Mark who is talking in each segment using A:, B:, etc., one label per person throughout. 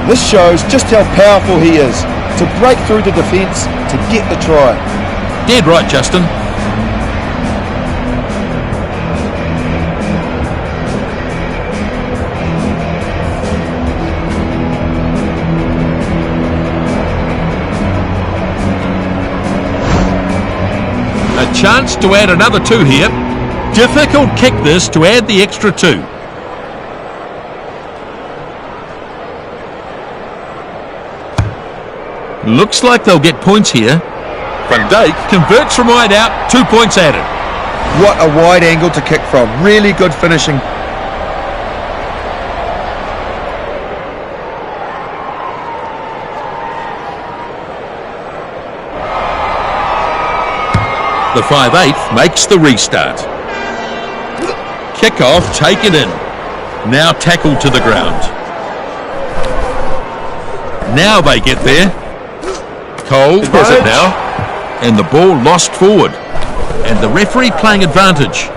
A: This shows just how powerful he is, to break through the defence to get the try.
B: Dead right, Justin. A chance to add another 2 here. Difficult kick this to add the extra 2. Looks like they'll get points here. Van Dijk converts from wide out, 2 points added.
A: What a wide angle to kick from. Really good finishing.
B: The 5/8 makes the restart. Kick off, take it in. Now tackled to the ground. Now they get there. Cole has it now. And the ball lost forward. And the referee playing advantage.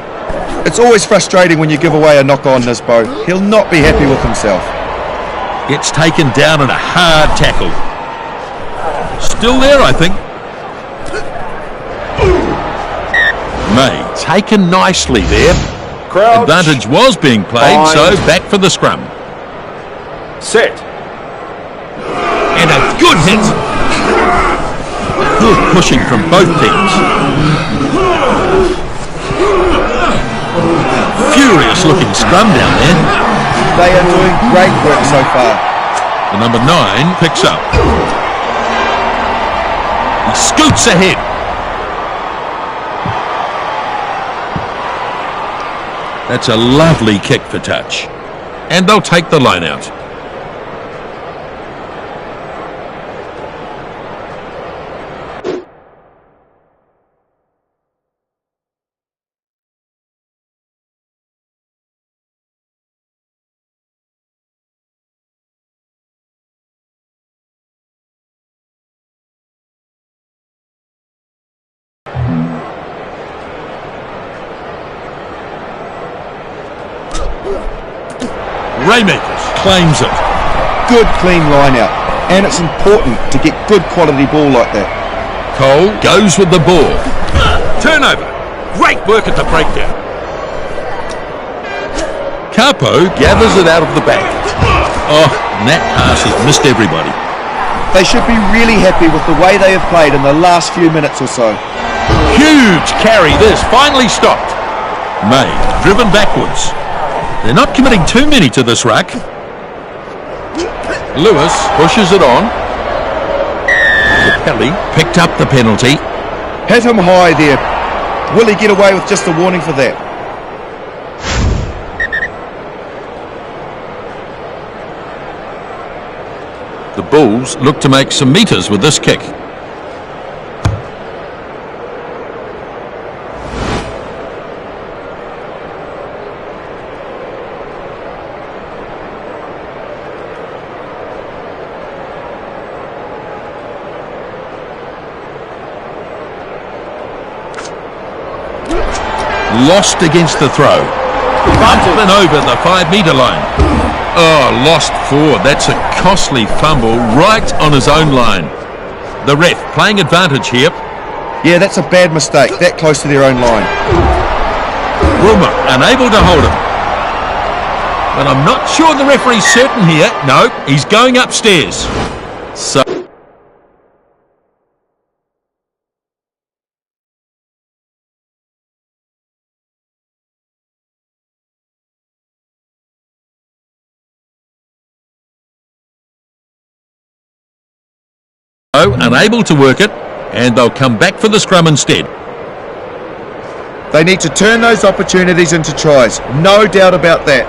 A: It's always frustrating when you give away a knock-on, Nisbo. He'll not be happy with himself.
B: Gets taken down in a hard tackle. Still there, I think. May taken nicely there.
C: Crouch.
B: Advantage was being played, so back for the scrum.
C: Set.
B: And a good hit. Good pushing from both teams. Furious looking scrum down there.
A: They are doing great work so far.
B: The number 9 picks up. He scoots ahead. That's a lovely kick for touch. And they'll take the line out. Raymakers claims it.
A: Good clean line out. And it's important to get good quality ball like that.
B: Cole goes with the ball. Turnover. Great work at the breakdown. Capo gathers it out of the back. Oh, and that pass has missed everybody.
A: They should be really happy with the way they have played in the last few minutes or so.
B: Huge carry this, finally stopped. May, driven backwards. They're not committing too many to this ruck. Lewis pushes it on. Capelli picked up the penalty.
A: Hit him high there. Will he get away with just a warning for that?
B: The Bulls look to make some metres with this kick. Lost against the throw. Bumped and over the 5-metre line. Oh, lost forward. That's a costly fumble right on his own line. The ref playing advantage here.
A: Yeah, that's a bad mistake, that close to their own line.
B: Rumer unable to hold him. But I'm not sure the referee's certain here. No, he's going upstairs. So unable to work it, and they'll come back for the scrum instead.
A: They need to turn those opportunities into tries, no doubt about that.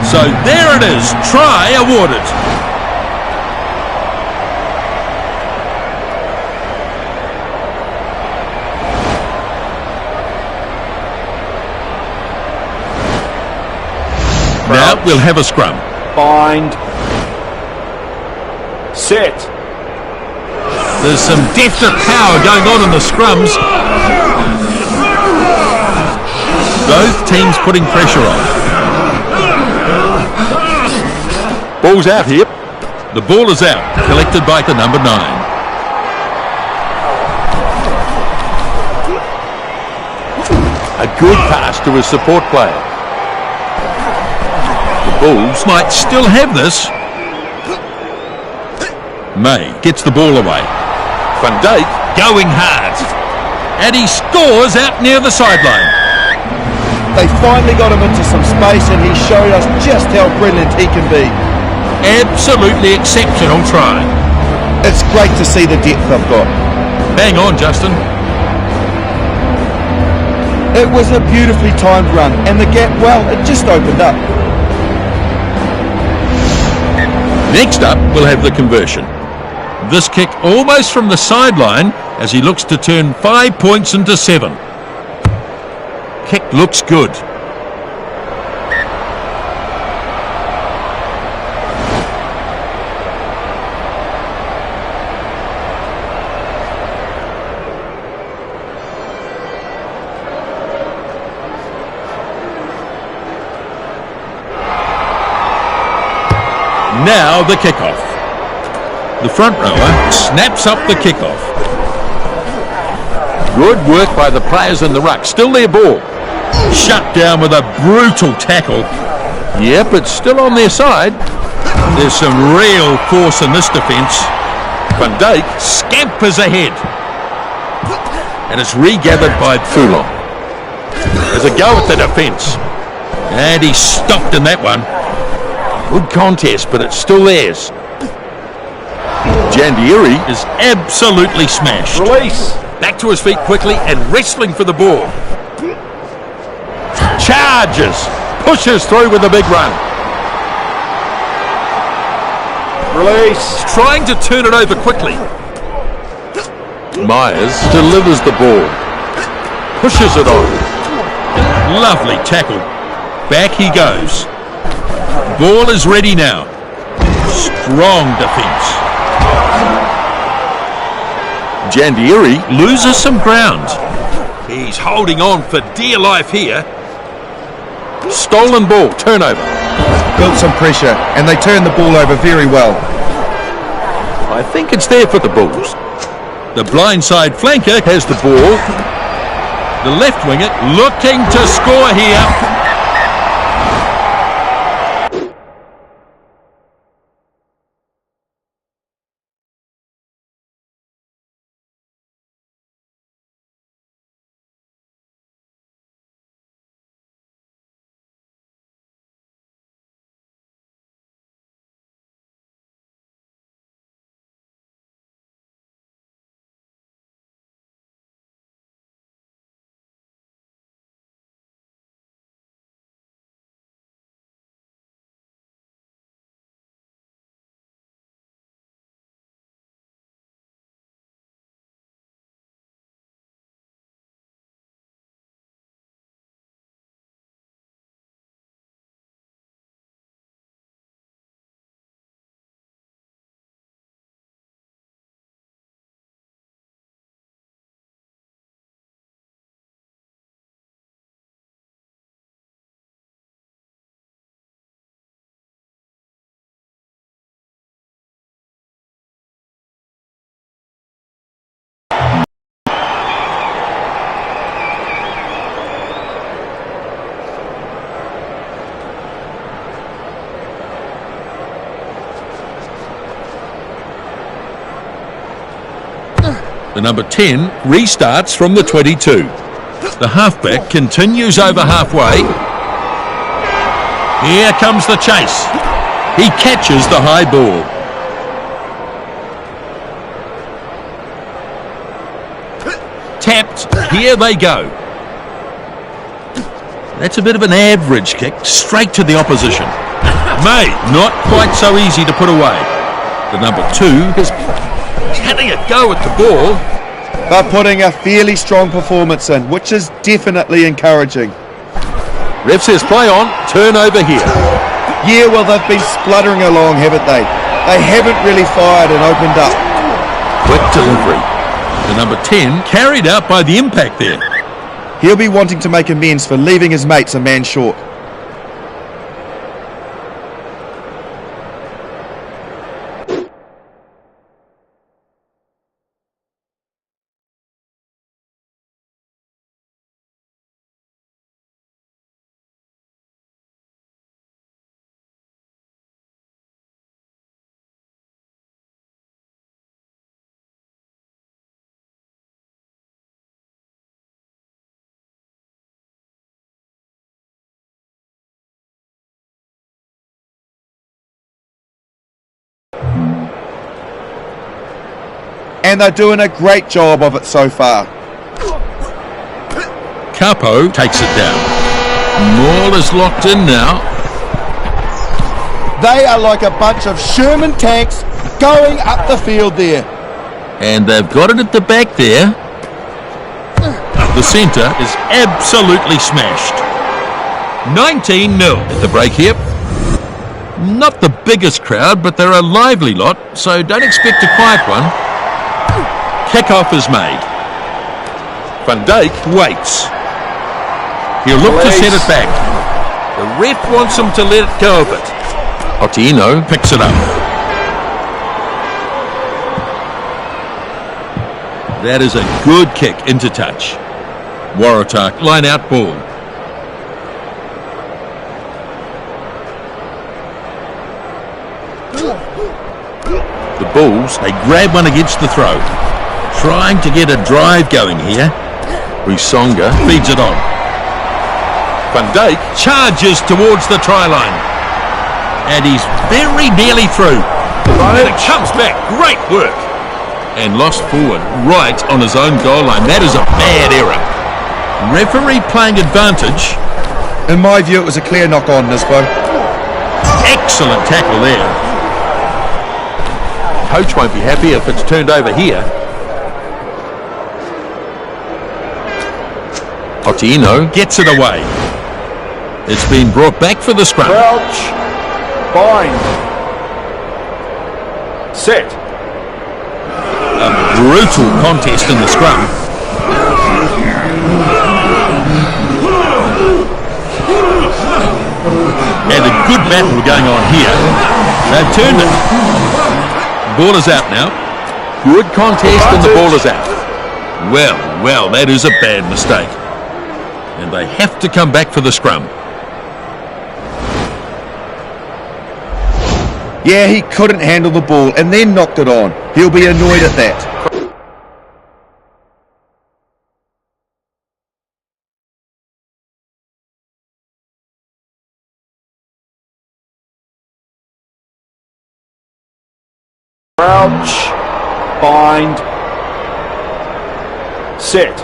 B: So there it is, try awarded. Now we'll have a scrum.
C: Bind. Set.
B: There's some definite power going on in the scrums. Both teams putting pressure on.
C: Ball's out here.
B: The ball is out, collected by the number 9.
C: A good pass to his support player.
B: The Bulls might still have this. May gets the ball away.
C: Van Dijk.
B: Going hard. And he scores out near the sideline.
A: They finally got him into some space and he showed us just how brilliant he can be.
B: Absolutely exceptional try.
A: It's great to see the depth they've got.
B: Bang on, Justin.
A: It was a beautifully timed run and the gap, well, it just opened up.
B: Next up, we'll have the conversion. This kick almost from the sideline as he looks to turn 5 points into 7. Kick looks good. Now the kickoff. The front rower snaps up the kickoff.
C: Good work by the players in the ruck. Still their ball.
B: Shut down with a brutal tackle.
C: Yep, it's still on their side.
B: There's some real force in this defence.
C: Van Dijk
B: Scampers ahead.
C: and it's regathered by Foulon. There's a go at the defence.
B: And he's stopped in that one.
C: Good contest, but it's still theirs. Jandieri
B: Is absolutely smashed.
C: release.
B: Back to his feet quickly and wrestling for the ball.
C: Charges. Pushes through with a big run. Release.
B: Trying to turn it over quickly.
C: Myers delivers the ball. Pushes it on.
B: Lovely tackle. Back he goes. Ball is ready now. Strong defence.
C: Jandieri
B: Loses some ground. He's holding on for dear life here.
C: stolen ball. Turnover.
A: Built some pressure and they turned the ball over very well.
C: I think it's there for the Bulls.
B: The blindside flanker has the ball. The left winger looking to score here. The number 10 restarts from the 22. The halfback continues over halfway. Here comes the chase. He catches the high ball. Tapped. Here they go. That's a bit of an average kick, straight to the opposition. May, not quite so easy to put away. The number 2 is having a go at the ball.
A: They're putting a fairly strong performance in, which is definitely encouraging.
C: Ref says play on, turnover here.
A: Yeah, well, they've been spluttering along, haven't they? They haven't really fired and opened up.
B: Quick delivery. The number 10 carried out by the impact there.
A: He'll be wanting to make amends for leaving his mates a man short. And they're doing a great job of it so far.
B: Capo takes it down. Maul is locked in now.
A: They are like a bunch of Sherman tanks going up the field there.
B: And they've got it at the back there. The centre is absolutely smashed. 19-0 at the break here. Not the biggest crowd, but they're a lively lot, so don't expect a quiet one. Kick-off is made.
C: Van Dijk
B: Waits. He'll look to set it back. The ref wants him to let it go of it. Otieno picks it up. That is a good kick into touch. Waratah line out ball. The Bulls, they grab one against the throw. Trying to get a drive going here. Risonga feeds it on.
C: Van Dijk
B: Charges towards the try line. And he's very nearly through. And it comes back. Great work. And lost forward right on his own goal line. That is a bad error. Referee playing advantage.
A: In my view, it was a clear knock-on, Nisbo.
B: Excellent tackle there.
C: Coach won't be happy if it's turned over here.
B: Otieno gets it away. It's been brought back for the scrum.
C: Crouch. Bind. Set.
B: A brutal contest in the scrum. And a good battle going on here. They've turned it. Ball is out now.
C: Good contest and the ball is out.
B: Well, that is a bad mistake. And they have to come back for the scrum.
A: Yeah, he couldn't handle the ball and then knocked it on. He'll be annoyed at that.
C: Crouch. Bind. Set.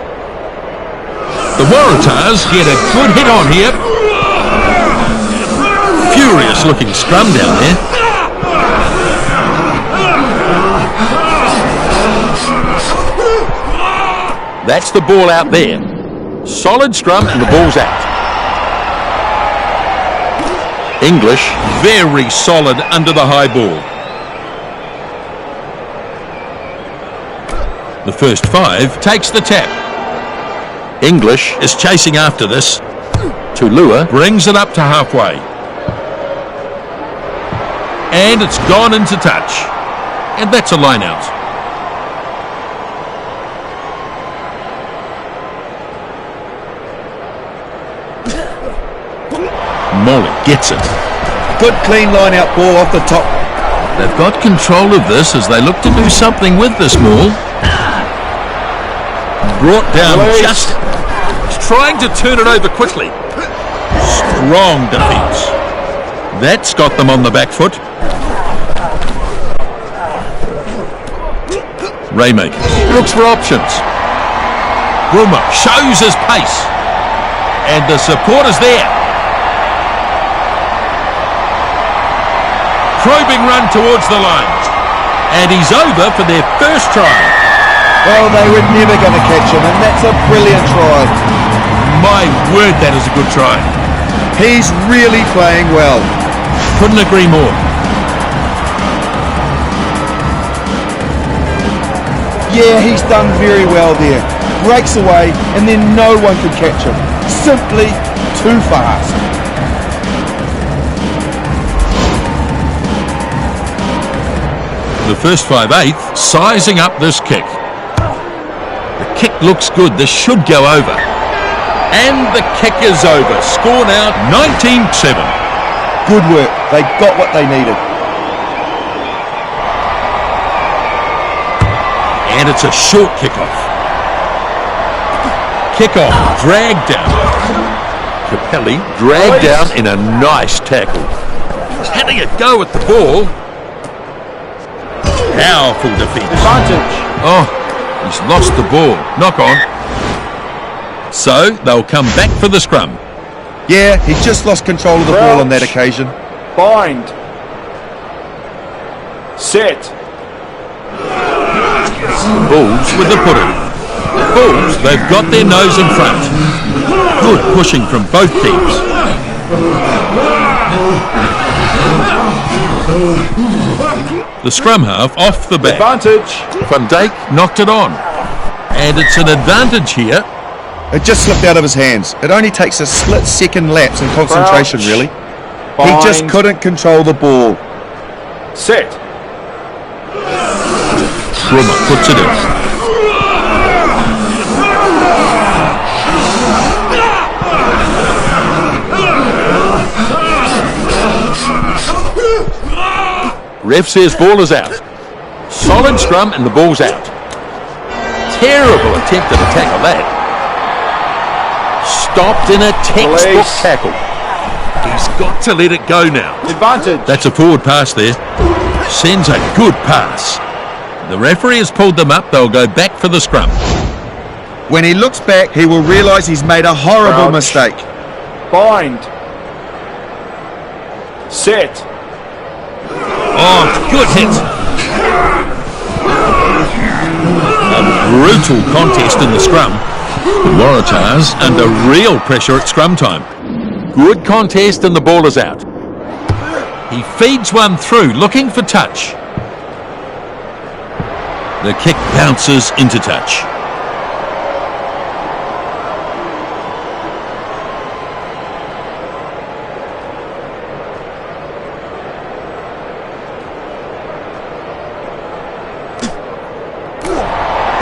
B: The Waratahs get a good hit on here. Furious looking scrum down there. That's the ball out there. Solid scrum and the ball's out. English very solid under the high ball. The first 5 takes the tap. English is chasing after this. Tulua brings it up to halfway. And it's gone into touch. And that's a line out. Molly gets it.
A: Good clean line out ball off the top.
B: They've got control of this as they look to do something with this maul. Brought down just trying to turn it over quickly. Strong defence. That's got them on the back foot. Raymaker looks for options. Bruma shows his pace. And the support is there. Probing run towards the line. And he's over for their first try.
A: Oh, they were never going to catch him, and that's a brilliant try.
B: My word, that is a good try.
A: He's really playing well.
B: Couldn't agree more.
A: Yeah, he's done very well there. Breaks away, and then no one could catch him. Simply too fast.
B: The first 5/8 sizing up this kick. The kick looks good. This should go over. And the kick is over. Score now 19-7.
A: Good work. They got what they needed.
B: And it's a short kickoff. Kickoff dragged down. Capelli dragged down in a nice tackle. He's having a go at the ball. Powerful defence.
D: Advantage.
B: Oh, he's lost the ball. Knock on. So they'll come back for the scrum.
A: Yeah, he just lost control of the ball on that occasion.
D: Bind. Set.
B: Bulls with the putter. Bulls, they've got their nose in front. Good pushing from both teams. The scrum half off the back.
D: Advantage.
B: Van Dijk knocked it on. And it's an advantage here.
A: It just slipped out of his hands. It only takes a split-second lapse in concentration,
D: Crouch.
A: really.
D: Bind.
A: He just couldn't control the ball.
D: Set.
B: Brummer puts it in. Ref says ball is out. Solid scrum and the ball's out. Terrible attempt at a tackle that. Stopped in a textbook
D: Release.
B: tackle. He's got to let it go now.
D: Advantage.
B: That's a forward pass there. Sends a good pass. The referee has pulled them up. They'll go back for the scrum.
A: When he looks back, he will realise he's made a horrible
D: Crouch.
A: mistake.
D: Bind. Set.
B: Oh, good hit. A brutal contest in the scrum. The Waratahs under real pressure at scrum time. Good contest and the ball is out. He feeds one through, looking for touch. The kick bounces into touch.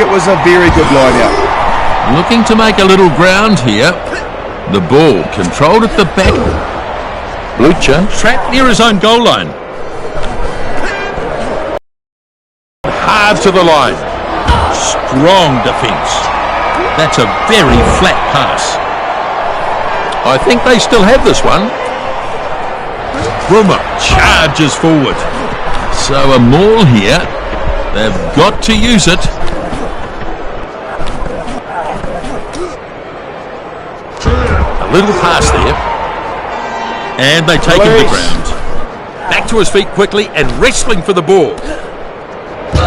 A: It was a very good line-out.
B: Looking to make a little ground here. The ball controlled at the back. Blucher trapped near his own goal line. Hard to the line. Strong defence. That's a very flat pass. I think they still have this one. Brummer charges forward. So a maul here. They've got to use it. A little pass there. And they take him to ground. Back to his feet quickly and wrestling for the ball.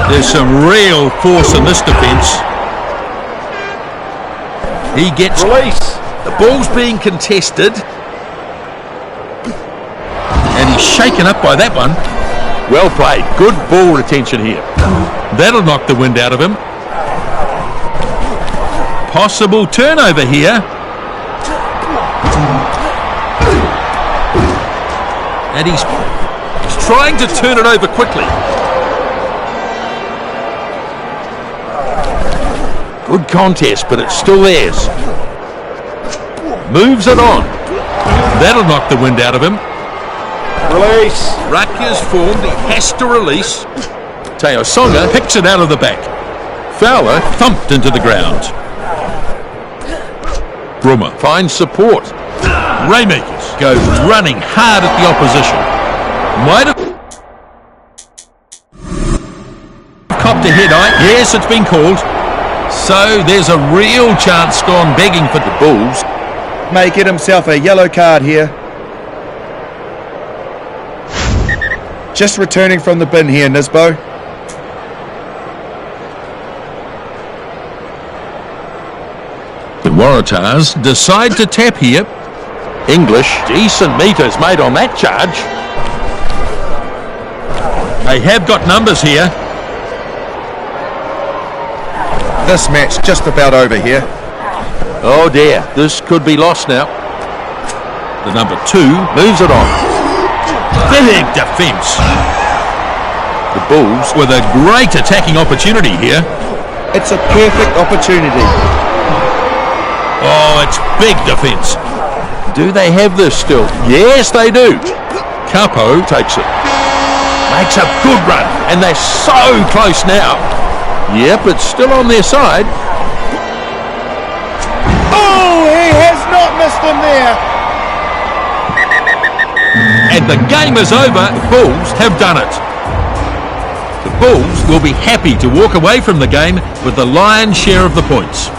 B: There's some real force in this defence. He gets...
D: Release.
B: The ball's being contested. And he's shaken up by that one. Well played. Good ball retention here. That'll knock the wind out of him. Possible turnover here. And he's trying to turn it over quickly. Good contest, but it's still theirs. Moves it on. That'll knock the wind out of him.
D: Release.
B: Ruck is formed. He has to release. Teo Songa picks it out of the back. Fowler thumped into the ground. Brummer finds support. Raymakers goes running hard at the opposition. Might have copped a head-eye. Yes, it's been called. So there's a real chance gone begging for the Bulls.
A: May get himself a yellow card here. Just returning from the bin here, Nisbo.
B: The Waratahs decide to tap here.
C: English, decent meters made on that charge.
B: They have got numbers here.
A: This match just about over here.
C: Oh dear, this could be lost now.
B: The number 2
C: Moves it on.
B: big defence.
C: The Bulls
B: With a great attacking opportunity here.
A: It's a perfect opportunity.
B: Oh, it's big defence.
C: Do they have this still? Yes, they do.
B: Capo
C: Takes it. Makes a good run. And they're so close now. Yep, it's still on their side.
A: Oh, he has not missed him there.
B: and the game is over. The Bulls have done it. The Bulls will be happy to walk away from the game with the lion's share of the points.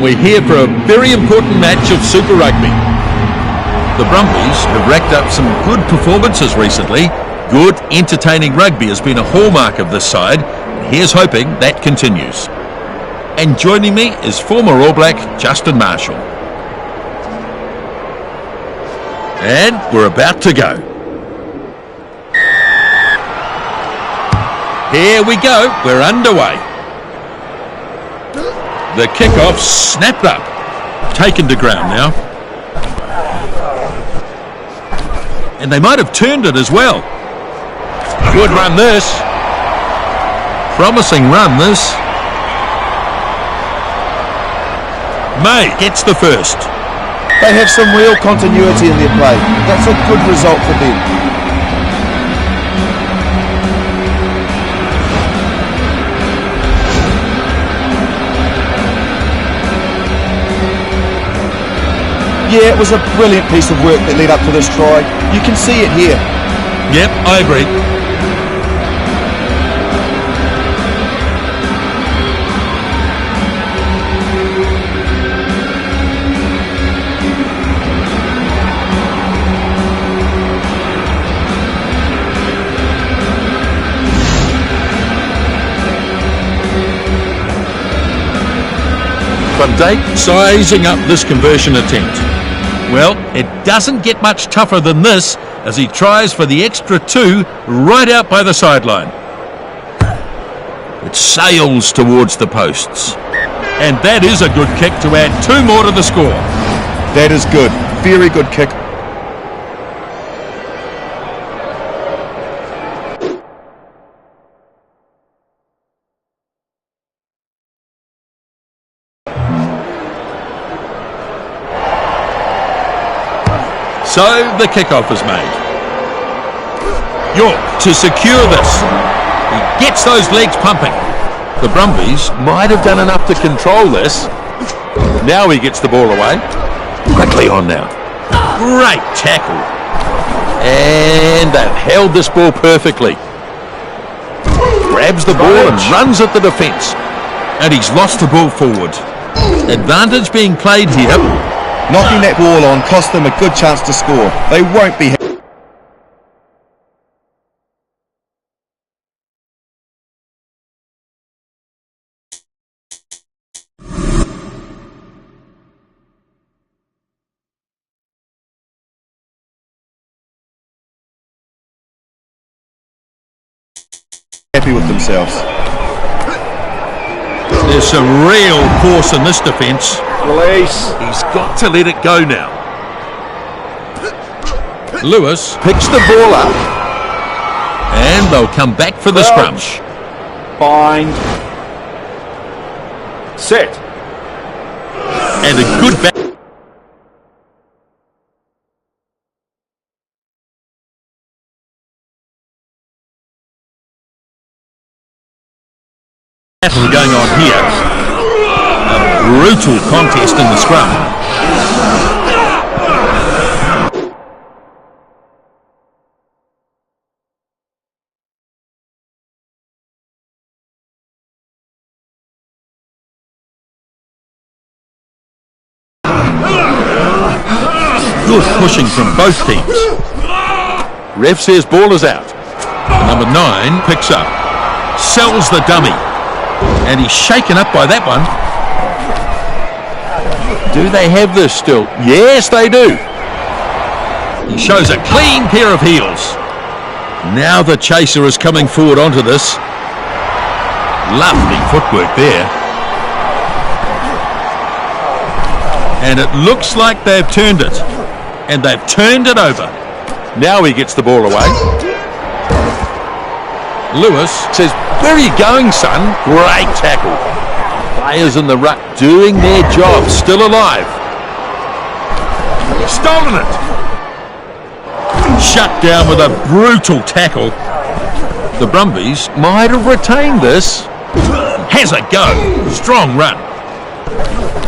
B: We're here for a very important match of Super Rugby. The Brumbies have racked up some good performances recently. Good, entertaining rugby has been a hallmark of this side. Here's hoping that continues. And joining me is former All Black Justin Marshall. And we're about to go. Here we go, we're underway. The kickoff snapped up. Taken to ground now. And they might have turned it as well. Good run this. Promising run this. May gets the first.
A: They have some real continuity in their play. That's a good result for them. Yeah, it was a brilliant piece of work that led up to this try. You can see it here.
B: Yep, I agree. Van Dijk sizing up this conversion attempt. Well, it doesn't get much tougher than this as he tries for the extra 2 right out by the sideline. It sails towards the posts. And that is a good kick to add 2 more to the score.
A: That is good. Very good kick.
B: So the kickoff is made. York to secure this. He gets those legs pumping. The Brumbies
C: Might have done enough to control this. Now he gets the ball away. Quickly on now.
B: great tackle.
C: And they've held this ball perfectly. Grabs the ball and runs at the defence.
B: And he's lost the ball forward. Advantage being played here.
A: Knocking that ball on cost them a good chance to score. They won't be happy with themselves.
B: There's some real force in this defence.
D: Release.
B: He's got to let it go now. Lewis,
C: Picks the ball up.
B: and they'll come back for the scrum.
D: Bind. Set.
B: And a good battle going on here. A brutal contest in the scrum. Good pushing from both teams.
C: Ref says ball is out.
B: Number 9 picks up. Sells the dummy. And he's shaken up by that one.
C: Do they have this still? Yes, they do.
B: He shows a clean pair of heels. Now the chaser is coming forward onto this. Lovely footwork there. And it looks like they've turned it. And they've turned it over.
C: Now he gets the ball away.
B: Lewis
C: Says, where are you going, son? Great tackle. Players in the ruck doing their job, still alive.
B: stolen it. Shut down with a brutal tackle. The Brumbies
C: Might have retained this.
B: has a go. Strong run.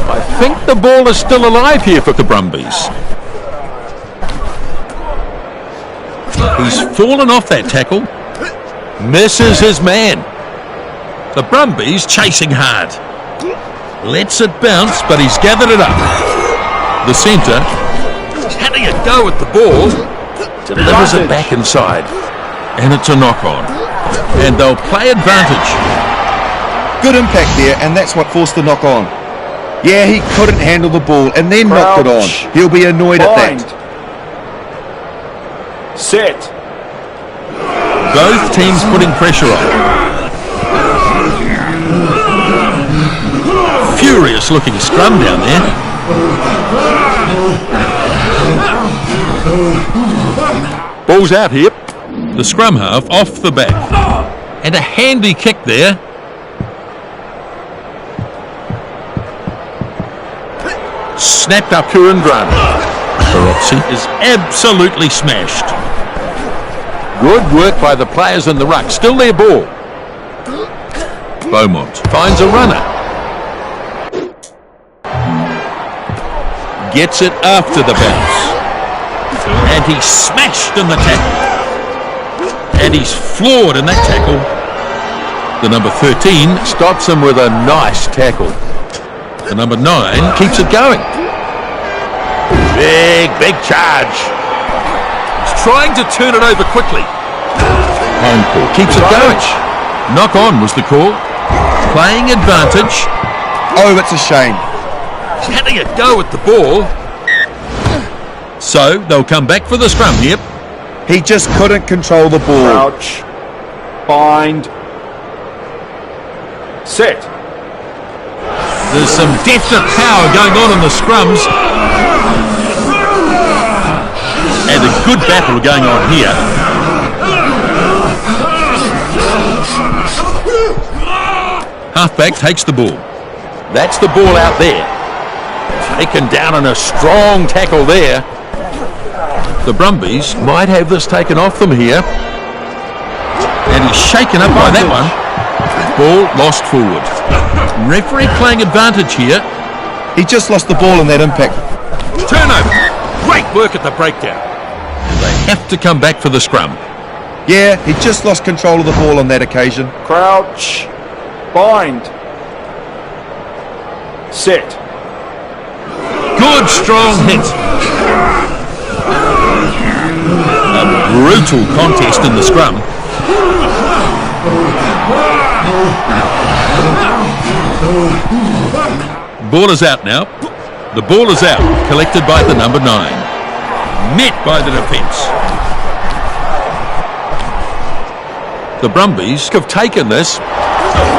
C: I think the ball is still alive here for
B: The Brumbies. He's fallen off that tackle.
C: misses his man.
B: The Brumbies chasing hard. Lets it bounce, but he's gathered it up. The centre, he's having a go at the ball.
C: Delivers it back inside.
B: And it's a knock-on. And they'll play advantage.
A: Good impact there, and that's what forced the knock on. Yeah, he couldn't handle the ball and then knocked it
D: Crouch.
A: on. He'll be annoyed at
D: Bind.
A: that.
D: Set.
B: Both teams putting pressure on. Furious looking scrum down there.
C: Ball's out here.
B: The scrum half off the back. And a handy kick there.
C: Snapped up here and run.
B: Barotsi is absolutely smashed.
C: Good work by the players in the ruck. Still their ball.
B: Beaumont finds a runner. Gets it after the bounce. And he's smashed in the tackle. And he's floored in that tackle. The number 13,
C: Stops him with a nice tackle.
B: the number 9,
C: Keeps it going. Big charge.
B: is trying to turn it over quickly. Home call.
C: Keeps it going.
B: Knock on was the call. Playing advantage.
A: Oh, it's a shame.
B: He's having a go at the ball. So they'll come back for the scrum here.
A: He just couldn't control the ball.
D: Crouch. Bind. Set.
B: There's some definite power going on in the scrums. And a good battle going on here. Halfback takes the ball.
C: That's the ball out there. Taken down in a strong tackle there.
B: The Brumbies,
C: Might have this taken off them here.
B: and he's shaken up by that one. Ball lost forward. Referee playing advantage here.
A: He just lost the ball in that impact.
B: Turnover. Great work at the breakdown. They have to come back for the scrum.
A: Yeah, he just lost control of the ball on that occasion.
D: Crouch. Bind. Set.
B: Good strong hit. A brutal contest in the scrum. Ball is out now. The ball is out, collected by the number 9. Met by the defence. The Brumbies
C: Have taken this.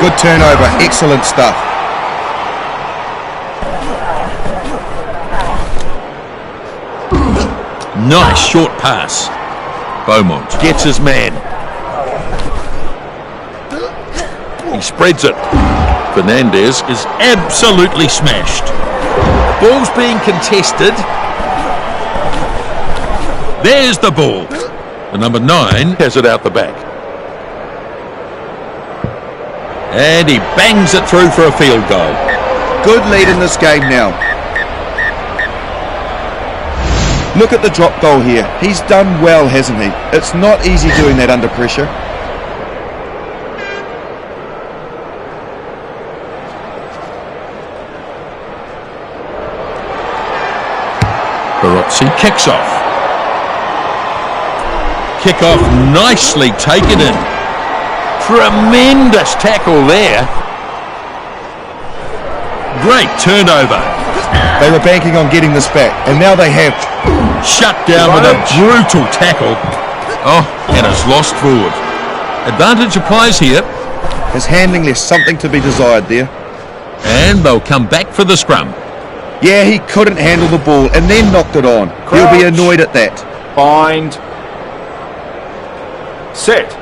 A: Good turnover. Excellent stuff.
B: nice short pass. Beaumont
C: Gets his man. He spreads it.
B: Fernandez is absolutely smashed. Ball's being contested. There's the ball. The number 9 has it out the back. And he bangs it through for a field goal.
A: Good lead in this game now. Look at the drop goal here. He's done well, hasn't he? It's not easy doing that under pressure.
B: Barotzi kicks off. Kick off nicely taken in. Tremendous tackle there. Great turnover.
A: They were banking on getting this back, and now they have.
B: Shut down with a brutal tackle. Oh, and has lost forward. Advantage applies here.
A: His handling left something to be desired there.
B: And they'll come back for the scrum.
A: Yeah, he couldn't handle the ball and then knocked it on. He'll be annoyed at that.
D: Bind. Set.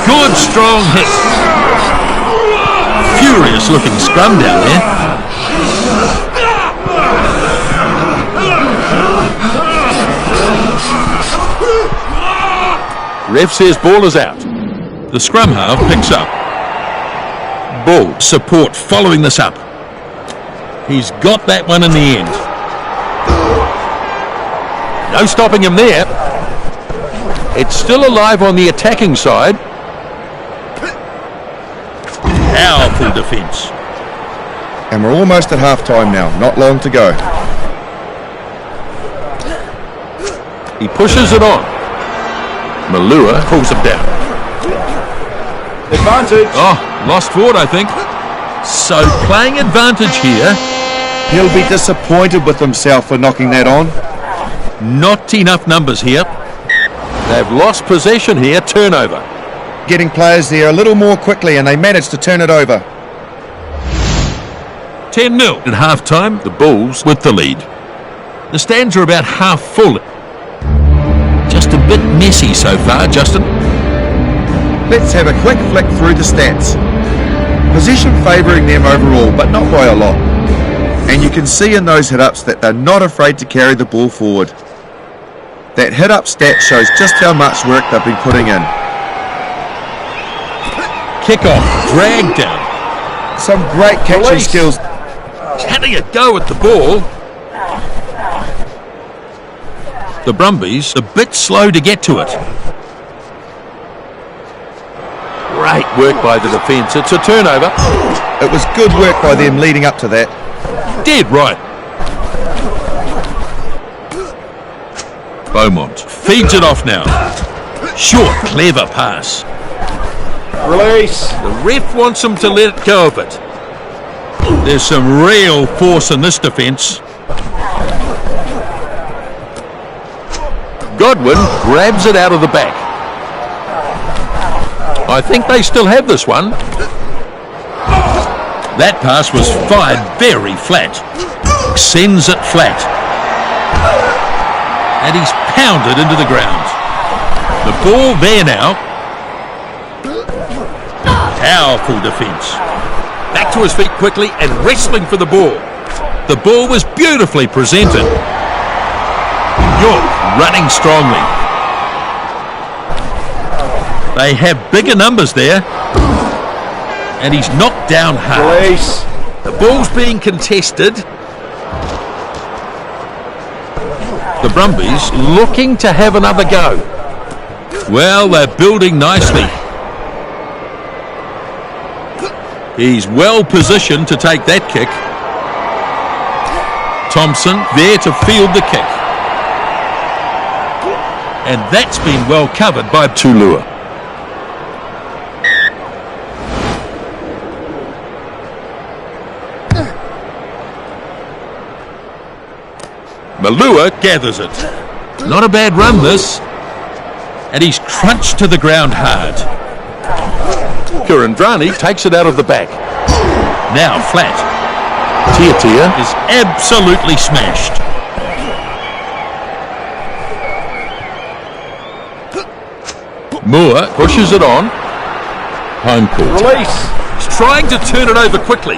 B: Good strong hit. Furious looking scrum down there. Ref says ball is out. The scrum half picks up. Ball support following this up. He's got that one in the end. No stopping him there. It's still alive on the attacking side. Powerful defence.
A: And we're almost at half-time now. Not long to go.
B: He pushes it on. Malua pulls him down.
D: Advantage.
B: Oh, lost forward, I think. So playing advantage here.
A: He'll be disappointed with himself for knocking that on.
B: Not enough numbers here. They've lost possession here. Turnover.
A: Getting players there a little more quickly, and they managed to turn it over.
B: 10-0 at half-time. The Bulls with the lead. The stands are about half full. Just a bit messy so far, Justin.
A: Let's have a quick flick through the stats. Position favouring them overall, but not by a lot. And you can see in those hit-ups that they're not afraid to carry the ball forward. That hit-up stat shows just how much work they've been putting in.
B: Kick-off, drag down.
A: Some great catching skills.
B: How do you go with the ball? The Brumbies a bit slow to get to it. Great work by the defence. It's a turnover.
A: It was good work by them leading up to that.
B: Dead right. Beaumont feeds it off now. Short, clever pass.
D: Release.
B: The ref wants him to let go of it. There's some real force in this defence. Godwin grabs it out of the back. I think they still have this one. That pass was fired very flat. Sends it flat. And he's pounded into the ground. The ball there now. Powerful defence. Back to his feet quickly and wrestling for the ball. The ball was beautifully presented. York running strongly. They have bigger numbers there. And he's knocked down hard.
D: Release.
B: The ball's being contested. The Brumbies looking to have another go. Well, they're building nicely. He's well positioned to take that kick. Thompson there to field the kick. And that's been well covered by Tulua. Malua gathers it. Not a bad run this. And he's crunched to the ground hard. Kurandrani takes it out of the back. Now flat. Tia is absolutely smashed. Moore pushes it on. Home court.
D: Release.
B: He's trying to turn it over quickly.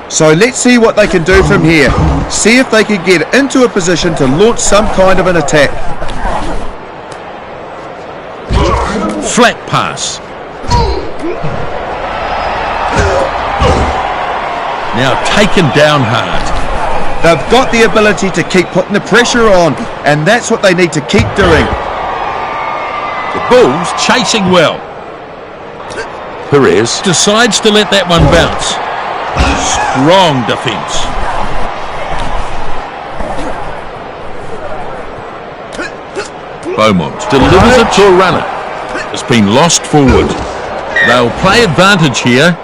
A: So let's see what they can do from here. See if they can get into a position to launch some kind of an attack.
B: Flat pass. Now taken down hard.
A: They've got the ability to keep putting the pressure on, and that's what they need to keep doing.
B: The Bulls chasing well.
C: Perez
B: Decides to let that one bounce. Strong defence. Beaumont delivers it to a runner. It's been lost forward. They'll play advantage here.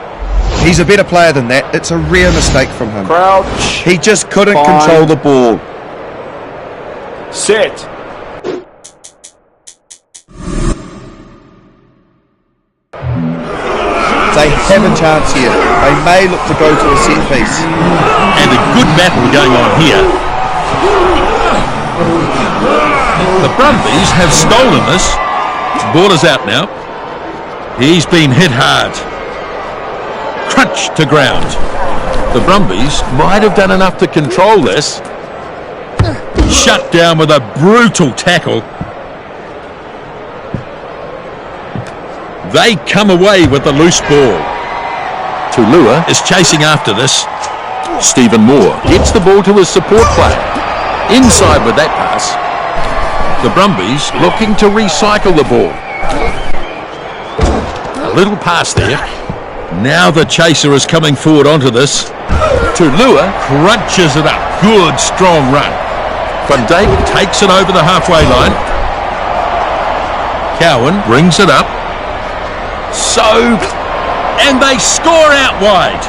A: He's a better player than that. It's a rare mistake from him.
D: Crouch.
A: He just couldn't
D: Fine.
A: control the ball.
D: Sit.
A: They have a chance here. They may look to go to a set piece.
B: And a good battle going on here. The Brumbies have stolen this. Ball is out now. He's been hit hard. Crunch to ground. The Brumbies might have done enough to control this. Shut down with a brutal tackle. They come away with the loose ball.
C: Tulua
B: Is chasing after this.
C: Stephen Moore gets the ball to his support player. Inside with that pass.
B: The Brumbies
C: Looking to recycle the ball.
B: a little pass there. Now the chaser is coming forward onto this.
C: Tulua
B: Crunches it up. Good strong run.
C: Van Dijk
B: Takes it over the halfway line. Cowan brings it up. And they score out wide.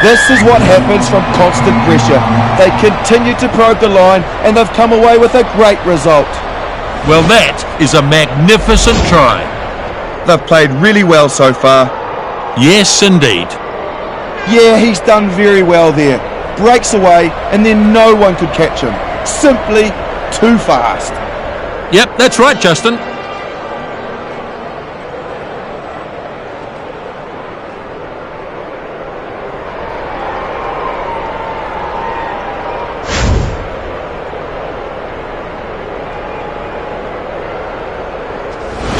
A: This is what happens from constant pressure. They continue to probe the line, and they've come away with a great result.
B: Well, that is a magnificent try.
A: They've played really well so far.
B: Yes, indeed.
A: Yeah, he's done very well there. Breaks away, and then no one could catch him. Simply too fast.
B: Yep, that's right, Justin.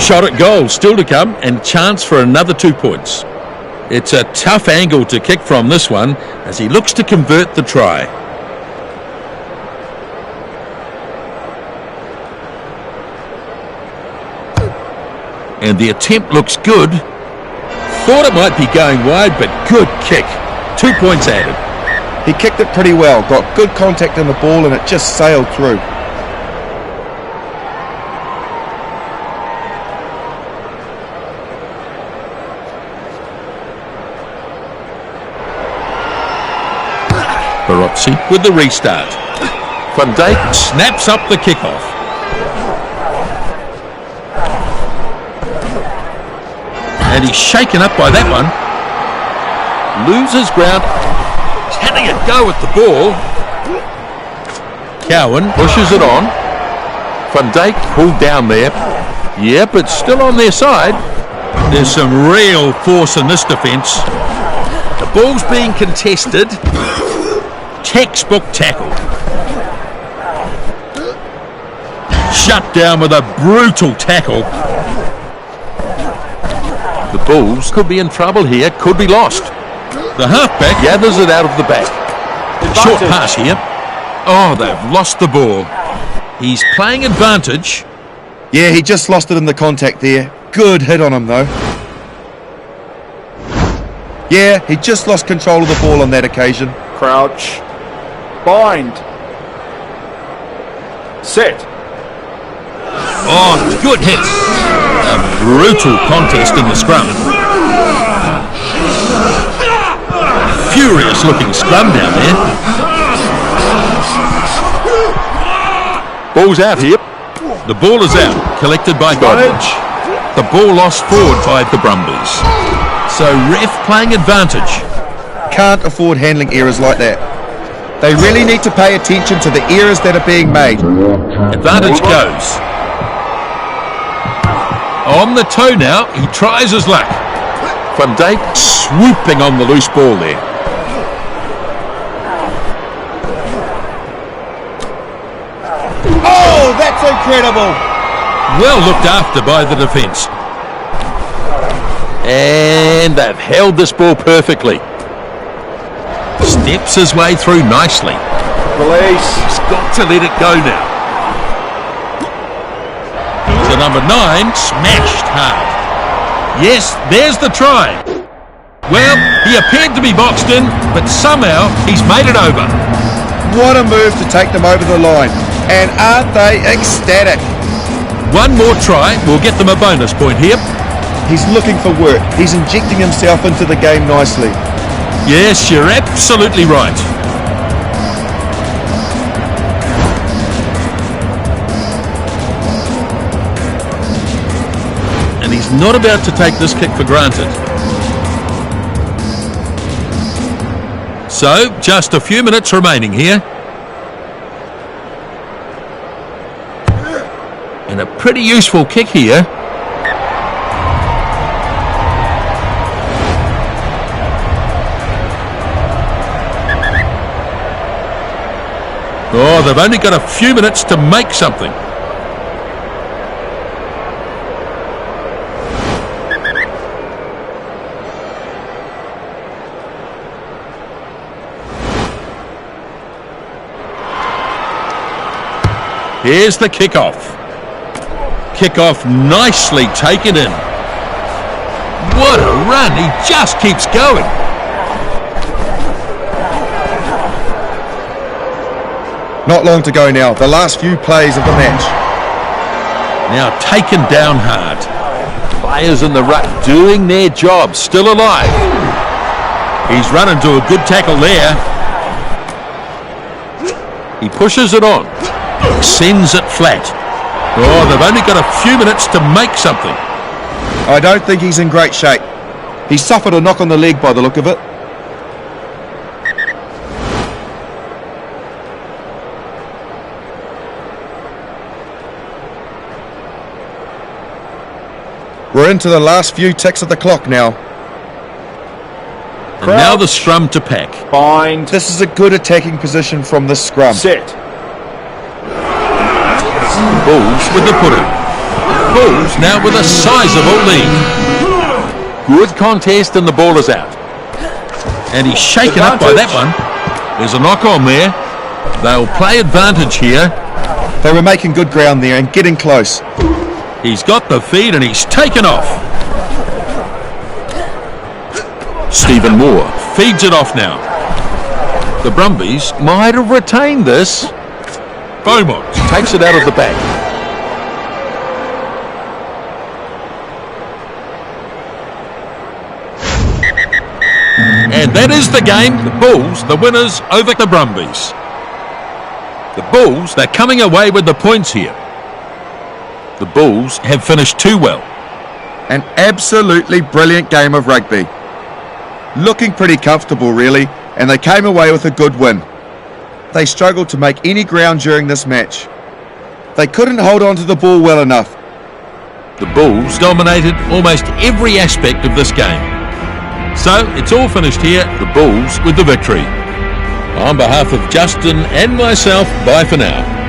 B: Shot at goal still to come, and chance for another 2 points. It's a tough angle to kick from this one as he looks to convert the try. And the attempt looks good. Thought it might be going wide, but good kick. 2 points added.
A: He kicked it pretty well, got good contact in the ball, and it just sailed through.
B: Barotzi with the restart.
C: Van Dijk
B: Snaps up the kickoff. And he's shaken up by that one. Loses ground. He's having a go at the ball. Cowan
C: pushes it on. Van Dijk pulled down there. Yep, it's still on their side.
B: There's some real force in this defence. The ball's being contested. Textbook tackle. Shut down with a brutal tackle.
C: The Bulls could be in trouble here, could be lost.
B: The halfback
C: Gathers it out of the back.
B: short pass here. Oh, they've lost the ball. He's playing advantage.
A: Yeah, he just lost it in the contact there. Good hit on him, though. Yeah, he just lost control of the ball on that occasion.
D: Crouch. Bind. Sit.
B: Oh, good hit. A brutal contest in the scrum. Furious looking scrum down there.
C: Ball's out here.
B: The ball is out, collected by Godwich. The ball lost forward by the Brumbies. So ref playing advantage.
A: Can't afford handling errors like that. They really need to pay attention to the errors that are being made.
B: Advantage goes. On the toe now, he tries his luck.
C: Van Dijk
B: swooping on the loose ball there.
A: Oh, that's incredible!
B: Well looked after by the defence.
C: And they've held this ball perfectly.
B: Steps his way through nicely.
D: Release.
B: He's got to let it go now. To number 9, smashed hard. Yes, there's the try. Well, he appeared to be boxed in, but somehow he's made it over.
A: What a move to take them over the line. And aren't they ecstatic?
B: One more try will get them a bonus point here.
A: He's looking for work. He's injecting himself into the game nicely.
B: Yes, you're absolutely right. And he's not about to take this kick for granted. So, just a few minutes remaining here. And a pretty useful kick here. Oh, they've only got a few minutes to make something. Here's the kickoff. Kickoff nicely taken in. What a run. He just keeps going.
A: Not long to go now. The last few plays of the match.
B: Now taken down hard.
C: Players in the ruck doing their job, still alive.
B: He's run into a good tackle there. He pushes it on. Sends it flat. Oh, they've only got a few minutes to make something.
A: I don't think he's in great shape. He suffered a knock on the leg by the look of it. We're into the last few ticks of the clock now.
B: And now the scrum to pack.
D: Bind.
A: This is a good attacking position from this scrum.
D: Set.
B: Bulls with the put-in. Bulls now with a sizable lead.
C: Good contest and the ball is out.
B: And he's shaken up by that one. There's a knock on there. They'll play advantage here.
A: They were making good ground there and getting close.
B: He's got the feed and he's taken off. Stephen Moore feeds it off now. The Brumbies
C: Might have retained this.
B: Beaumont
C: Takes it out of the back.
B: And that is the game. The Bulls, the winners over the Brumbies. The Bulls, they're coming away with the points here. The Bulls have finished too well.
A: An absolutely brilliant game of rugby. Looking pretty comfortable really, and they came away with a good win. They struggled to make any ground during this match. They couldn't hold on to the ball well enough.
B: The Bulls dominated almost every aspect of this game. So it's all finished here, the Bulls with the victory. On behalf of Justin and myself, bye for now.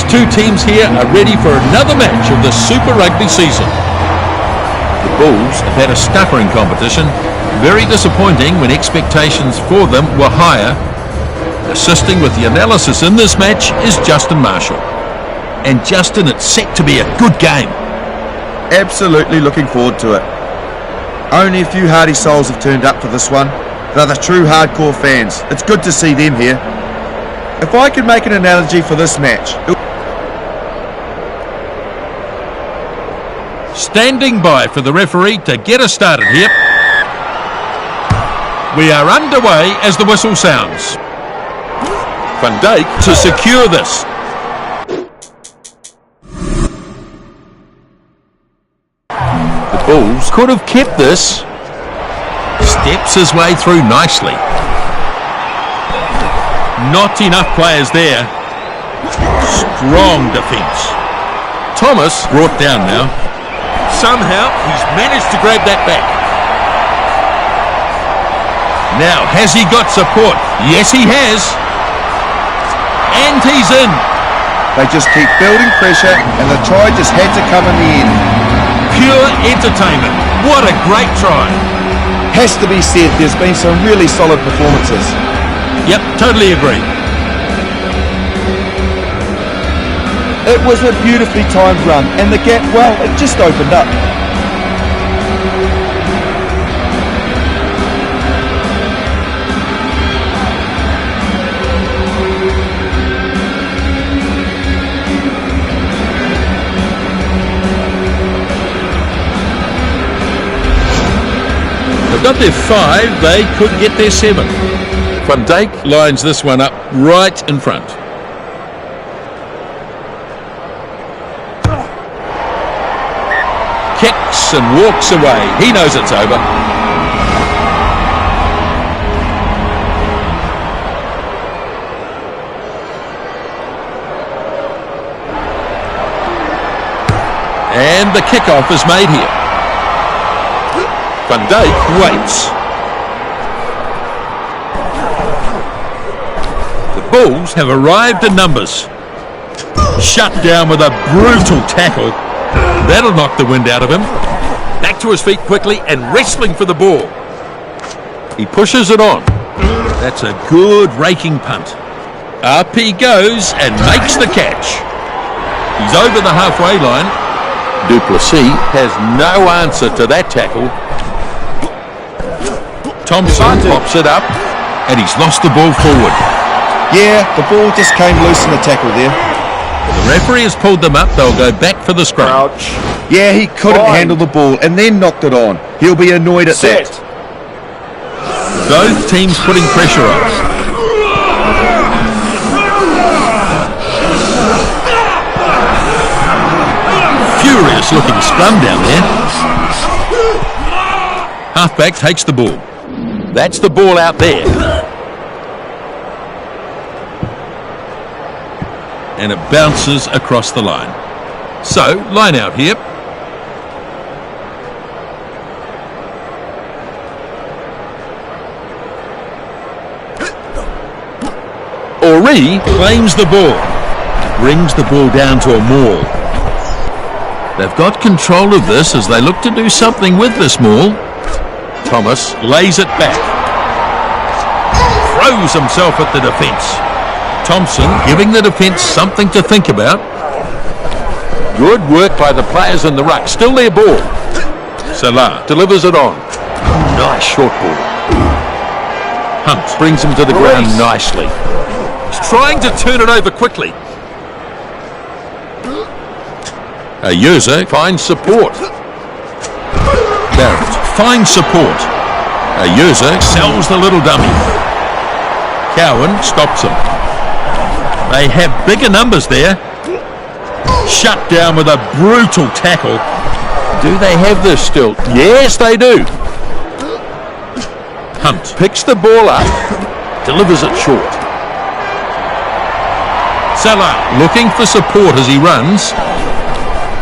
B: two teams here are ready for another match of the Super Rugby season. The Bulls have had a stuffer in competition. Very disappointing when expectations for them were higher. Assisting with the analysis in this match is Justin Marshall. And Justin, it's set to be a good game.
A: Absolutely looking forward to it. Only a few hardy souls have turned up for this one. They're the true hardcore fans. It's good to see them here. If I could make an analogy for this match,
B: Standing by for the referee to get us started here. We are underway as the whistle sounds. Van Dijk to secure this. The Bulls could have kept this. Steps his way through nicely. Not enough players there. Strong defence. Thomas brought down now. Somehow he's managed to grab that back. Now, has he got support? Yes, he has. And he's in.
A: they just keep building pressure and the try just had to come in the end.
B: Pure entertainment. What a great try.
A: Has to be said, there's been some really solid performances.
B: Yep, totally agree.
A: It was a beautifully timed run, and the gap, well, it just opened up.
B: They've got their 5, they could get their 7. Van Dijk lines this one up right in front. Kicks and walks away. He knows it's over. And the kickoff is made here. Van Dijk waits. The Bulls have arrived in numbers. Shut down with a brutal tackle. That'll knock the wind out of him. Back to his feet quickly and wrestling for the ball. He pushes it on. That's a good raking punt. Up he goes and makes the catch. He's over the halfway line. Duplessis has no answer to that tackle. Thompson pops it up and he's lost the ball forward.
A: Yeah, the ball just came loose in the tackle there.
B: The referee has pulled them up. They'll go back for the scrum.
D: Crouch.
A: Yeah, he couldn't handle the ball and then knocked it on. He'll be annoyed at
D: Set.
A: that.
B: Both teams putting pressure on. Furious looking scrum down there. Halfback takes the ball. That's the ball out there. And it bounces across the line. So, line out here. Ori claims the ball. Brings the ball down to a maul. They've got control of this as they look to do something with this maul. Thomas lays it back. Throws himself at the defence. Thompson giving the defence something to think about. Good work by the players in the ruck. Still their ball. Salah delivers it on. Nice short ball. Hunt brings him to the ground nicely. He's trying to turn it over quickly. Ayuso finds support. Barrett finds support. Ayuso sells the little dummy. Cowan stops him. They have bigger numbers there. Shut down with a brutal tackle. Do they have this still? Yes, they do. Hunt picks the ball up, delivers it short. Salah looking for support as he runs.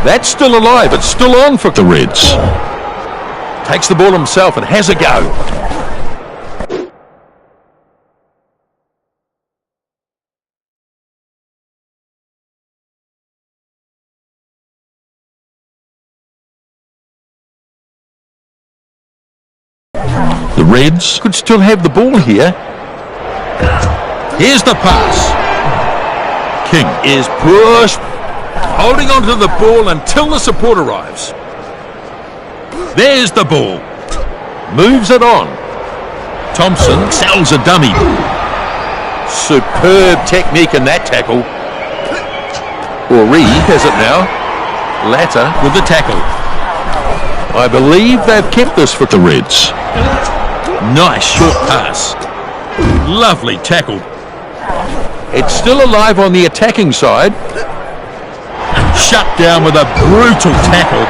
B: That's still alive. It's still on for the Reds. Takes the ball himself and has a go.
C: The Reds could still have the ball here.
B: Here's the pass. King is pushed, holding onto the ball until the support arrives. There's the ball.
C: Moves it on.
B: Thompson sells a dummy.
C: Superb technique in that tackle. Ori has it now. Latter
B: With the tackle.
C: I believe they've kept this for the Reds.
B: Nice short pass. Lovely tackle.
C: It's still alive on the attacking side.
B: Shut down with a brutal tackle.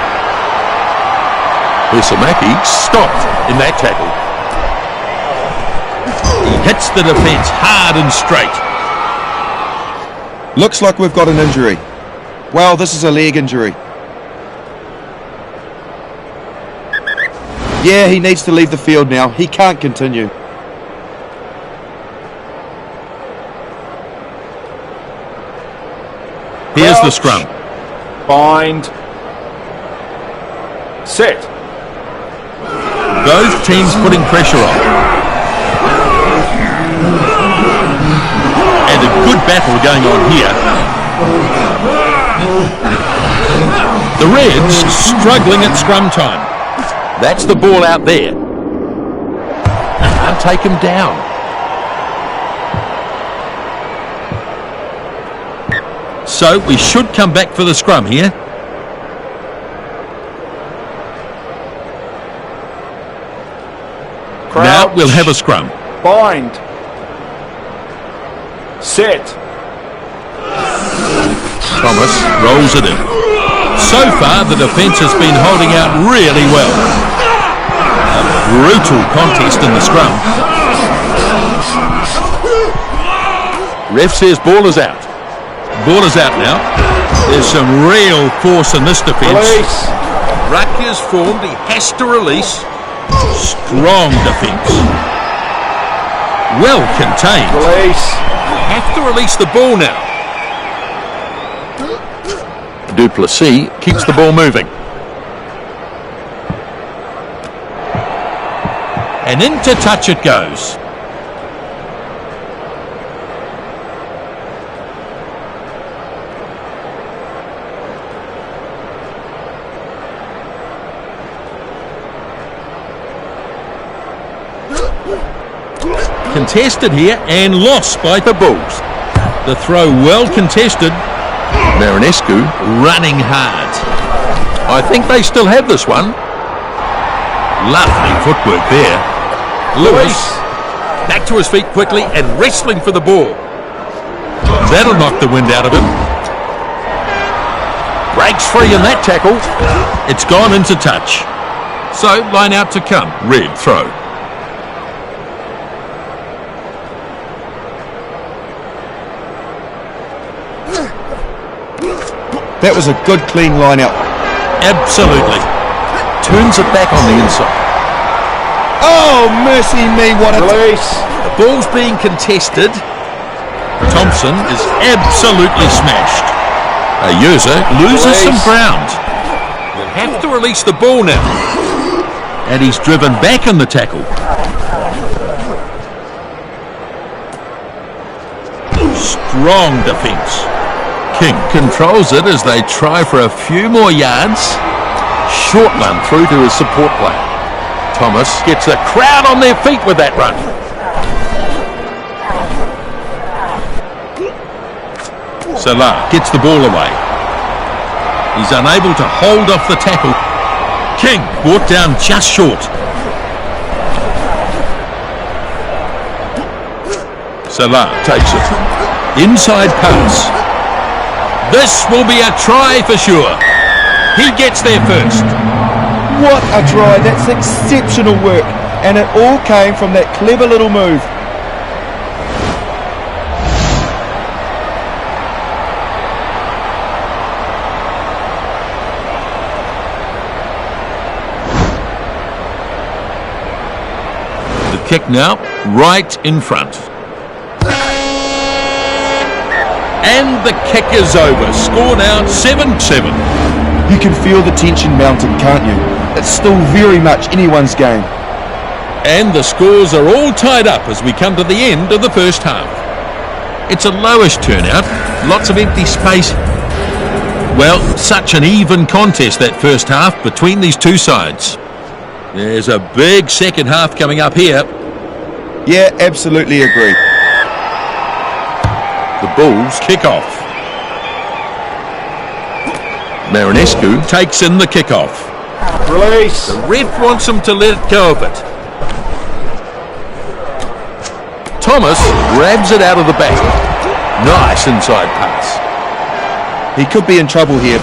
C: Hisamaki stopped in that tackle.
B: He hits the defence hard and straight.
A: Looks like we've got an injury. Well, this is a leg injury. Yeah, he needs to leave the field now. He can't continue.
B: Here's the
D: Crouch.
B: scrum.
D: Bind. Set.
B: Both teams putting pressure on. And a good battle going on here. The Reds struggling at scrum time.
C: That's the ball out there. Can't take him down.
B: So we should come back for the scrum here.
D: Crouch.
B: Now we'll have a scrum.
D: Bind. Set.
B: Thomas rolls it in. So far the defence has been holding out really well. A brutal contest in the scrum.
C: Ref says ball is out.
B: Ball is out now. There's some real force in this defence.
D: Release.
B: Ruck is formed. He has to release. Strong defence. Well contained.
D: Release.
B: Have to release the ball now.
C: Duplessis keeps the ball moving.
B: And into touch it goes. Contested here and lost by the Bulls. The throw well contested.
C: Marinescu
B: Running hard.
C: I think they still have this one.
B: Lovely footwork there. Lewis back to his feet quickly and wrestling for the ball. That'll knock the wind out of him.
C: Breaks free in that tackle.
B: It's gone into touch. So line out to come. Red throw.
A: That was a good clean line out.
B: Absolutely.
C: Turns it back on the inside.
A: Oh, mercy me, what a...
D: Release.
B: The ball's being contested. Thompson is absolutely smashed.
C: Ayusa
B: Loses some
D: Release.
B: ground. He'll have to release the ball now. And he's driven back in the tackle. Strong defence. King controls it as they try for a few more yards.
C: short one through to his support player. Thomas gets the crowd on their feet with that run.
B: Salah gets the ball away. He's unable to hold off the tackle. King brought down just short. Salah takes it. Inside pass. This will be a try for sure. He gets there first.
A: What a try, that's exceptional work. And it all came from that clever little move.
B: The kick now, right in front. And the kick is over. Score now 7-7.
A: You can feel the tension mounting, can't you? It's still very much anyone's game.
B: And the scores are all tied up as we come to the end of the first half. It's a lowish turnout, lots of empty space. Well, such an even contest that first half between these two sides. There's a big second half coming up here.
A: Yeah, absolutely agree.
B: The Bulls kick off. Marinescu takes in the kick-off.
D: Release.
B: The ref wants him to let go of it. Thomas grabs it out of the back. Nice inside pass.
A: He could be in trouble here.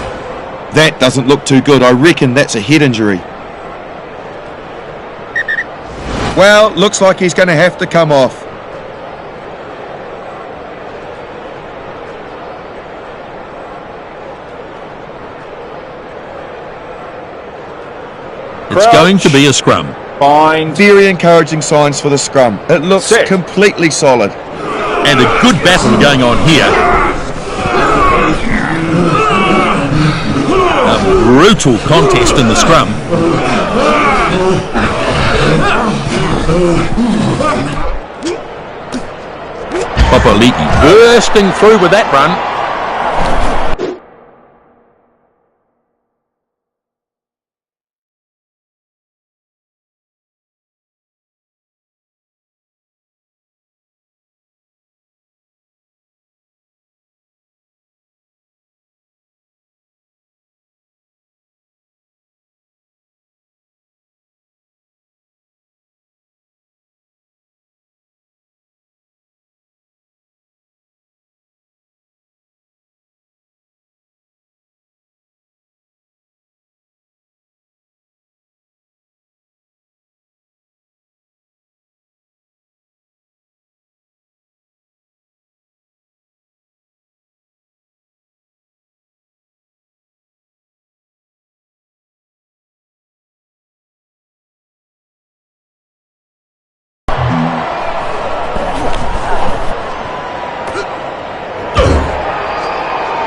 A: That doesn't look too good. I reckon that's a head injury. Well, looks like he's going to have to come off.
B: It's going to be a scrum.
D: Bind.
A: Very encouraging signs for the scrum. It looks
D: Set.
A: completely solid.
B: And a good battle going on here. A brutal contest in the scrum. Papali'i bursting through with that run.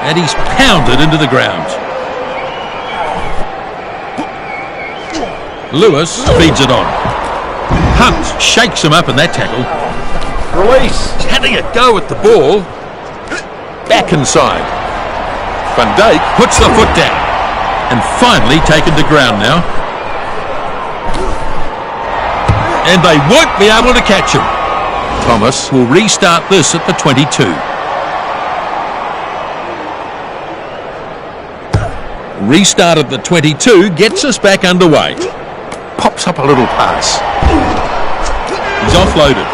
B: And he's pounded into the ground. Lewis feeds it on. Hunt shakes him up in that tackle.
D: Release.
B: He's having a go at the ball. Back inside. Van Dijk puts the foot down. And finally taken to ground now. And they won't be able to catch him. Thomas will restart this at the 22. Restart at the 22 gets us back underway. Pops up a little pass. He's offloaded.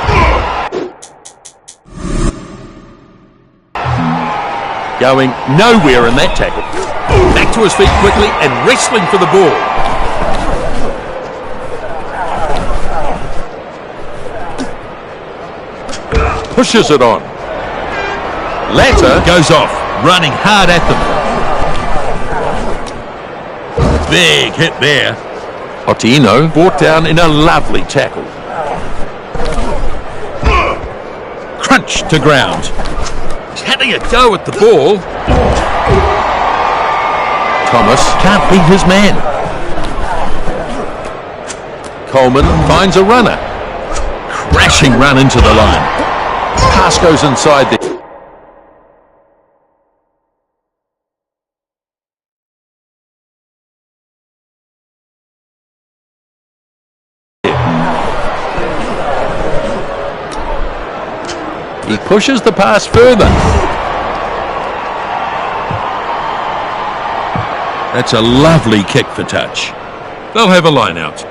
B: Going nowhere in that tackle. Back to his feet quickly and wrestling for the ball. Pushes it on. Latter goes off, running hard at them. Big hit there. Otieno brought down in a lovely tackle. Crunch to ground. He's having a go at the ball. Thomas can't beat his man. Coleman finds a runner. Crashing run into the line. Pass goes inside there. He pushes the pass further. That's a lovely kick for touch. They'll have a line out.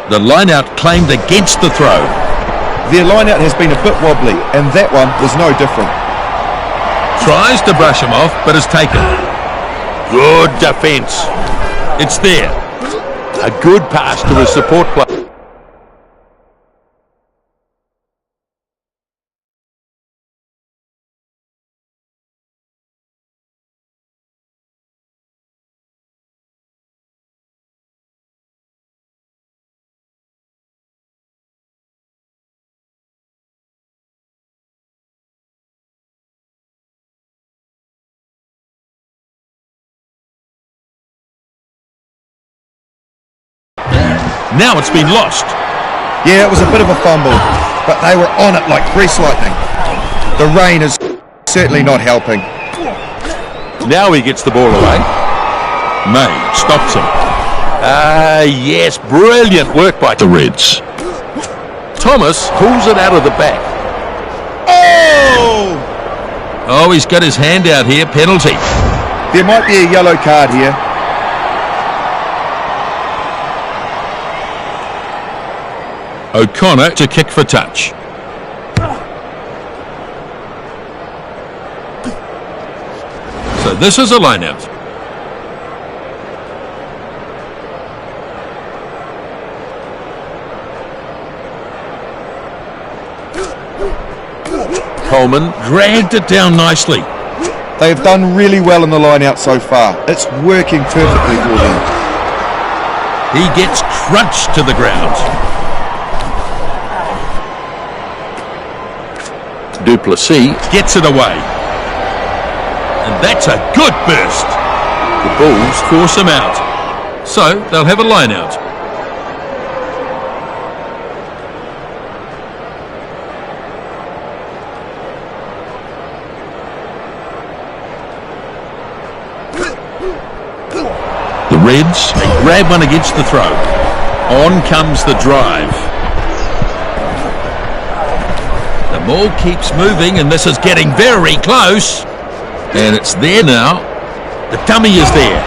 B: The line out claimed against the throw.
A: Their line-out has been a bit wobbly, and that one was no different.
B: Tries to brush him off, but is taken. Good defence. It's there. A good pass to his support player. Now it's been lost.
A: Yeah, it was a bit of a fumble, but they were on it like grease lightning. The rain is certainly not helping.
C: Now he gets the ball away.
B: May stops him.
C: Yes, brilliant work by the Reds. Thomas pulls it out of the back.
A: Oh!
B: Oh, he's got his hand out here. Penalty.
A: There might be a yellow card here.
B: O'Connor to kick for touch. So this is a line out. Coleman dragged it down nicely.
A: They have done really well in the line out so far. It's working perfectly for them.
B: He gets crunched to the ground.
C: Duplessis
B: Gets it away. And that's a good burst. The Bulls force him out. So they'll have a line out. The Reds, they grab one against the throw. On comes the drive. The ball keeps moving and this is getting very close. And it's there now. The dummy is there.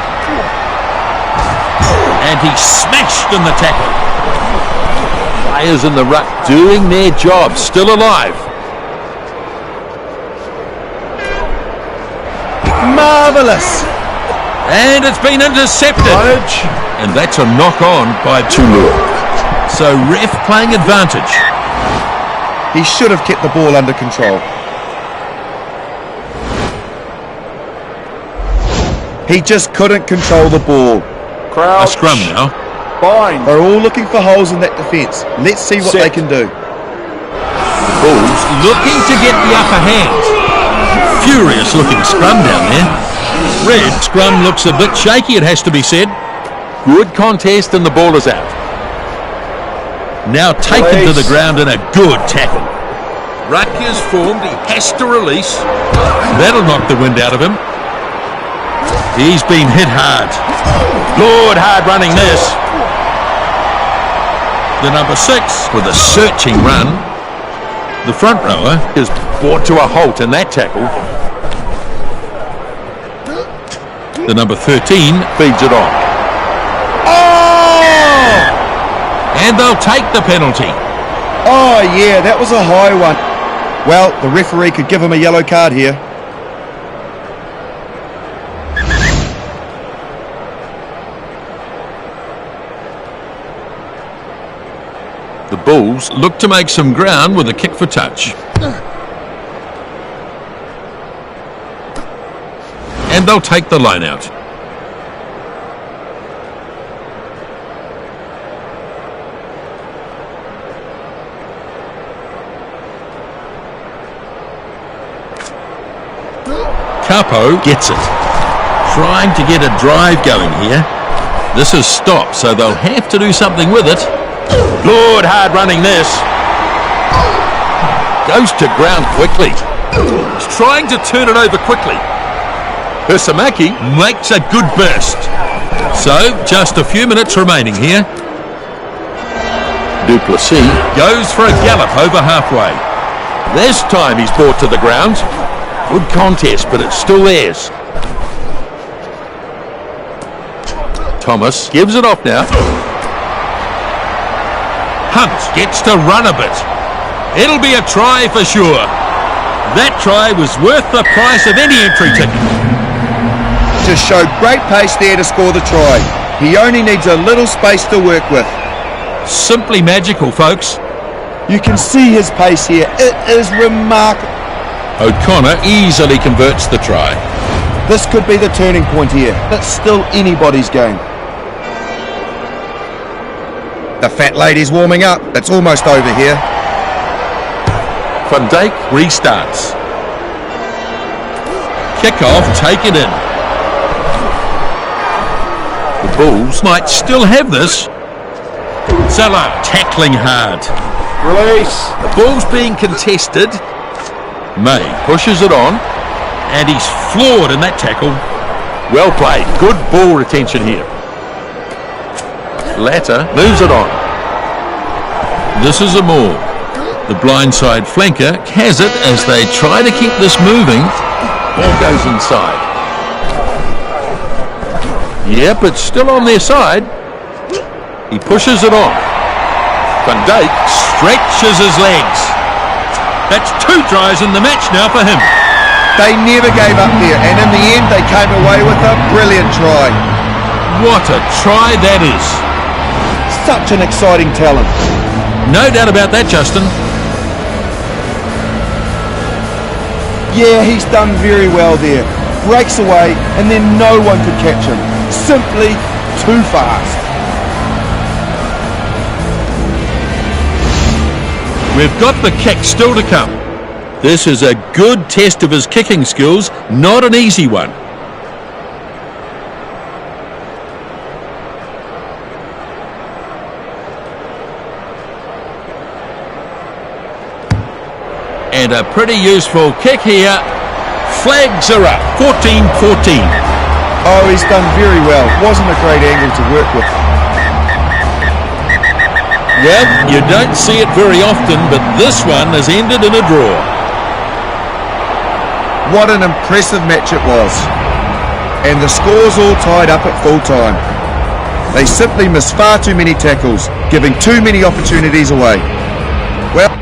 B: And he's smashed in the tackle.
C: Players in the ruck doing their job, still alive.
A: Marvellous!
B: And it's been intercepted. And that's a knock on by Tulu. So ref playing advantage.
A: He should have kept the ball under control. He just couldn't control the ball.
B: A
D: Crouch.
B: scrum now.
D: Bind.
A: They're all looking for holes in that defence. Let's see what
D: Set.
A: they can do.
B: Bulls looking to get the upper hand. Furious looking scrum down there. Red scrum looks a bit shaky, it has to be said.
C: Good contest and the ball is out.
B: Now taken to the
D: Release.
B: ground in a good tackle. Ruck is formed, he has to release. That'll knock the wind out of him. He's been hit hard.
C: Good hard running this.
B: The number 6 with a searching run. The front rower
C: Is brought to a halt in that tackle.
B: the number 13,
C: Feeds it on.
A: Oh!
B: and they'll take the penalty.
A: Oh, yeah, that was a high one. Well, the referee could give him a yellow card here.
B: The Bulls look to make some ground with a kick for touch. And they'll take the line out. Capo gets it. Trying to get a drive going here. This is stopped, so they'll have to do something with it.
C: Good hard running this. Goes to ground quickly.
B: He's trying to turn it over quickly.
C: Hersamaki
B: Makes a good burst. So, just a few minutes remaining here.
C: Duplessis.
B: Goes for a gallop over halfway.
C: This time he's brought to the ground. Good contest, but it's still theirs. Thomas gives it off now.
B: Hunt gets to run a bit. It'll be a try for sure. That try was worth the price of any entry ticket.
A: Just showed great pace there to score the try. He only needs a little space to work with.
B: Simply magical, folks.
A: You can see his pace here. It is remarkable.
B: O'Connor easily converts the try.
A: This could be the turning point here. It's still anybody's game. The fat lady's warming up. It's almost over here.
C: Van Dijk.
B: Restarts. Kick-off, take it in.
C: The Bulls
B: Might still have this. Salah tackling hard.
D: Release.
B: The ball's being contested. May pushes it on, and he's floored in that tackle.
C: Well played. Good ball retention here. Latter moves it on.
B: This is a maul. The blindside flanker has it as they try to keep this moving.
C: Ball goes inside. Yep, it's still on their side. He pushes it on. Van Dijk
B: Stretches his legs. That's 2 tries in the match now for him.
A: They never gave up there, and in the end they came away with a brilliant try.
B: What a try that is.
A: Such an exciting talent.
B: No doubt about that, Justin.
A: Yeah, he's done very well there. Breaks away, and then no one could catch him. Simply too fast.
B: We've got the kick still to come. This is a good test of his kicking skills, not an easy one. And a pretty useful kick here. Flags are up, 14-14.
A: Oh, he's done very well. Wasn't a great angle to work with.
B: Well, you don't see it very often, but this one has ended in a draw.
A: What an impressive match it was. And the score's all tied up at full time. They simply missed far too many tackles, giving too many opportunities away. Well,